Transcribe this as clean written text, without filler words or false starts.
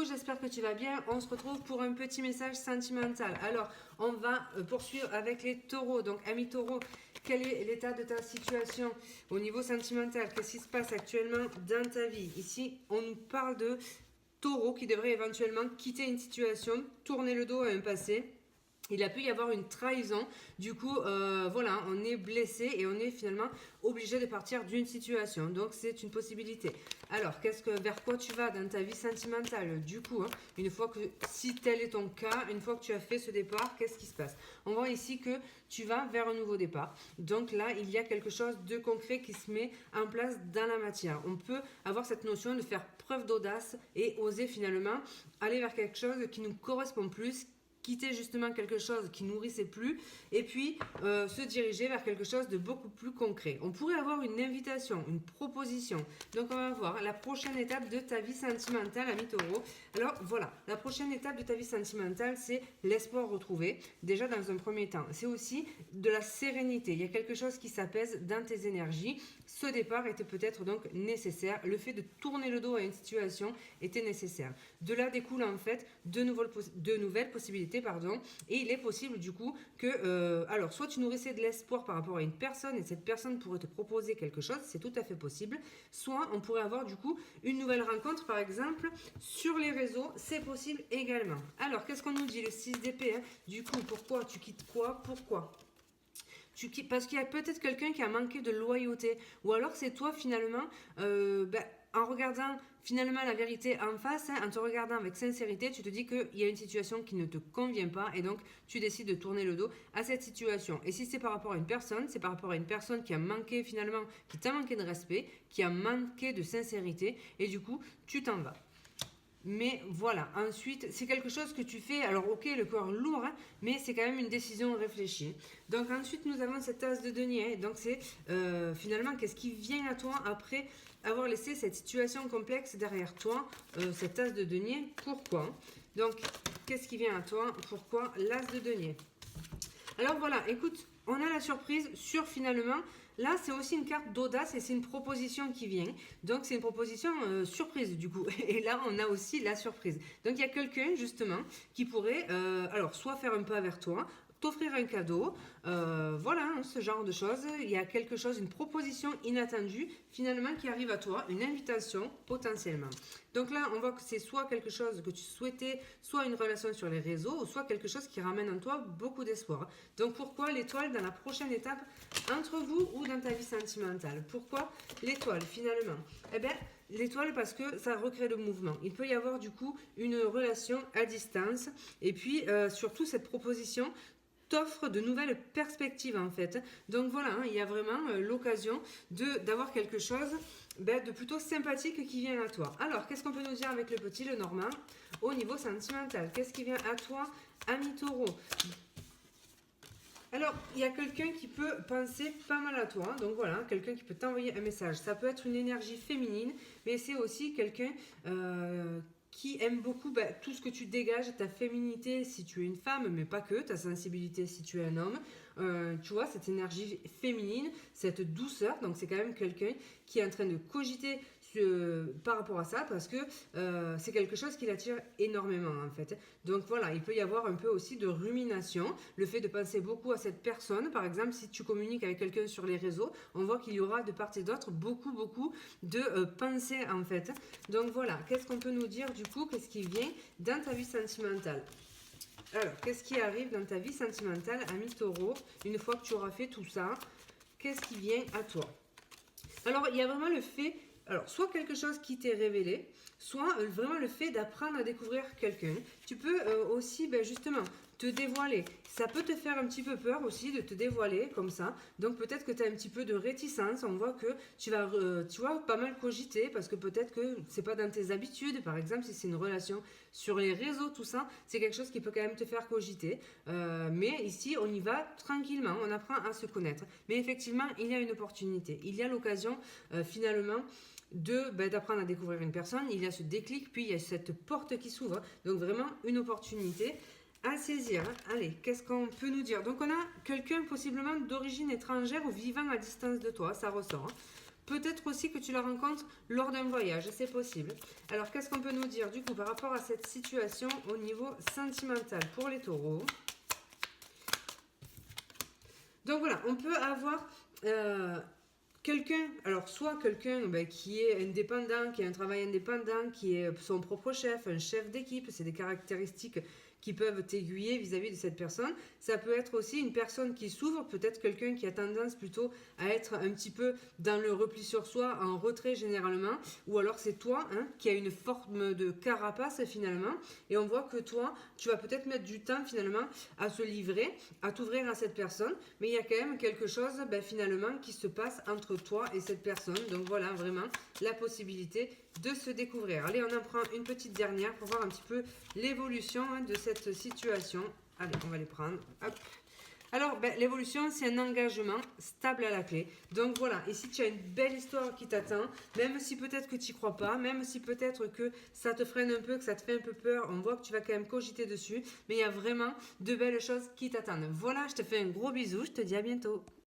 coucou, j'espère que tu vas bien. On se retrouve pour un petit message sentimental. Alors, on va poursuivre avec les taureaux. Donc, amis taureaux, quel est l'état de ta situation au niveau sentimental? Qu'est-ce qui se passe actuellement dans ta vie? Ici, on nous parle de taureaux qui devraient éventuellement quitter une situation, tourner le dos à un passé. Il a pu y avoir une trahison, du coup, voilà, on est blessé et on est finalement obligé de partir d'une situation. Donc, c'est une possibilité. Alors, vers quoi tu vas dans ta vie sentimentale? Du coup, hein, une fois que, si tel est ton cas, une fois que tu as fait ce départ, qu'est-ce qui se passe? On voit ici que tu vas vers un nouveau départ. Donc là, il y a quelque chose de concret qui se met en place dans la matière. On peut avoir cette notion de faire preuve d'audace et oser finalement aller vers quelque chose qui nous correspond plus, quitter justement quelque chose qui nourrissait plus et puis se diriger vers quelque chose de beaucoup plus concret. On pourrait avoir une invitation, une proposition. Donc on va voir la prochaine étape de ta vie sentimentale, ami taureau. Alors voilà, la prochaine étape de ta vie sentimentale, c'est l'espoir retrouvé. Déjà dans un premier temps, c'est aussi de la sérénité. Il y a quelque chose qui s'apaise dans tes énergies. Ce départ était peut-être donc nécessaire. Le fait de tourner le dos à une situation était nécessaire. De là découle en fait de nouvelles possibilités. Et il est possible du coup que, alors soit tu nourrissais de l'espoir par rapport à une personne et cette personne pourrait te proposer quelque chose, c'est tout à fait possible, soit on pourrait avoir du coup une nouvelle rencontre par exemple sur les réseaux, c'est possible également. Alors qu'est-ce qu'on nous dit le 6 d'épée, hein? Du coup pourquoi tu quittes quoi? Pourquoi? Parce qu'il y a peut-être quelqu'un qui a manqué de loyauté, ou alors c'est toi finalement, en regardant finalement la vérité en face, hein, en te regardant avec sincérité, tu te dis qu'il y a une situation qui ne te convient pas et donc tu décides de tourner le dos à cette situation. Et si c'est par rapport à une personne, c'est par rapport à une personne qui a manqué finalement, qui t'a manqué de respect, qui a manqué de sincérité et du coup tu t'en vas. Mais voilà, ensuite, c'est quelque chose que tu fais, alors ok, le corps lourd, hein, mais c'est quand même une décision réfléchie. Donc ensuite, nous avons cette tasse de denier. Donc c'est finalement, qu'est-ce qui vient à toi après avoir laissé cette situation complexe derrière toi, cette tasse de denier? Pourquoi? Donc, qu'est-ce qui vient à toi? Pourquoi l'as de denier? Alors voilà, écoute, on a la surprise sur finalement, là c'est aussi une carte d'audace et c'est une proposition qui vient. Donc c'est une proposition surprise du coup. Et là on a aussi la surprise. Donc il y a quelqu'un justement qui pourrait, alors soit faire un pas vers toi, t'offrir un cadeau, voilà, hein, ce genre de choses. Il y a quelque chose, une proposition inattendue finalement qui arrive à toi, une invitation potentiellement. Donc là, on voit que c'est soit quelque chose que tu souhaitais, soit une relation sur les réseaux, ou soit quelque chose qui ramène en toi beaucoup d'espoir. Donc pourquoi l'étoile dans la prochaine étape entre vous ou dans ta vie sentimentale? Pourquoi l'étoile finalement? Eh bien, l'étoile parce que ça recrée le mouvement. Il peut y avoir du coup une relation à distance et puis surtout cette proposition t'offre de nouvelles perspectives en fait. Donc voilà, hein, il y a vraiment l'occasion d'avoir quelque chose de plutôt sympathique qui vient à toi. Alors, qu'est-ce qu'on peut nous dire avec le petit, le normand, au niveau sentimental? Qu'est-ce qui vient à toi, ami taureau? Alors, il y a quelqu'un qui peut penser pas mal à toi. Donc voilà, quelqu'un qui peut t'envoyer un message. Ça peut être une énergie féminine, mais c'est aussi quelqu'un qui aime beaucoup tout ce que tu dégages, ta féminité si tu es une femme, mais pas que, ta sensibilité si tu es un homme. Tu vois, cette énergie féminine, cette douceur. Donc c'est quand même quelqu'un qui est en train de cogiter par rapport à ça parce que c'est quelque chose qui l'attire énormément en fait. Donc voilà, il peut y avoir un peu aussi de rumination, le fait de penser beaucoup à cette personne. Par exemple, si tu communiques avec quelqu'un sur les réseaux, on voit qu'il y aura de part et d'autre beaucoup de pensées en fait. Donc voilà, qu'est-ce qu'on peut nous dire du coup? Qu'est-ce qui vient dans ta vie sentimentale? Alors, qu'est-ce qui arrive dans ta vie sentimentale, ami taureau, une fois que tu auras fait tout ça? Qu'est-ce qui vient à toi? Alors, il y a vraiment le fait, alors soit quelque chose qui t'est révélé, soit vraiment le fait d'apprendre à découvrir quelqu'un. Tu peux aussi justement te dévoiler. Ça peut te faire un petit peu peur aussi de te dévoiler comme ça. Donc peut-être que tu as un petit peu de réticence. On voit que tu vas tu vois, pas mal cogiter parce que peut-être que c'est pas dans tes habitudes. Par exemple, si c'est une relation sur les réseaux, tout ça, c'est quelque chose qui peut quand même te faire cogiter. Mais ici, on y va tranquillement. On apprend à se connaître. Mais effectivement, il y a une opportunité. Il y a l'occasion finalement d'apprendre à découvrir une personne. Il y a ce déclic, puis il y a cette porte qui s'ouvre. Donc vraiment une opportunité à saisir. Allez, qu'est-ce qu'on peut nous dire? Donc on a quelqu'un possiblement d'origine étrangère ou vivant à distance de toi, ça ressort. Peut-être aussi que tu la rencontres lors d'un voyage, c'est possible. Alors, qu'est-ce qu'on peut nous dire du coup par rapport à cette situation au niveau sentimental pour les taureaux? Donc voilà, on peut avoir quelqu'un, alors soit quelqu'un qui est indépendant, qui a un travail indépendant, qui est son propre chef, un chef d'équipe, c'est des caractéristiques qui peuvent t'aiguiller vis-à-vis de cette personne. Ça peut être aussi une personne qui s'ouvre, peut-être quelqu'un qui a tendance plutôt à être un petit peu dans le repli sur soi, en retrait généralement, ou alors c'est toi qui as une forme de carapace finalement, et on voit que toi, tu vas peut-être mettre du temps finalement à se livrer, à t'ouvrir à cette personne, mais il y a quand même quelque chose finalement qui se passe entre toi et cette personne. Donc voilà, vraiment la possibilité de se découvrir. Allez, on en prend une petite dernière pour voir un petit peu l'évolution de cette situation. Allez, on va les prendre. Hop. Alors, l'évolution, c'est un engagement stable à la clé. Donc voilà, ici tu as une belle histoire qui t'attend, même si peut-être que tu n'y crois pas, même si peut-être que ça te freine un peu, que ça te fait un peu peur, on voit que tu vas quand même cogiter dessus, mais il y a vraiment de belles choses qui t'attendent. Voilà, je te fais un gros bisou, je te dis à bientôt.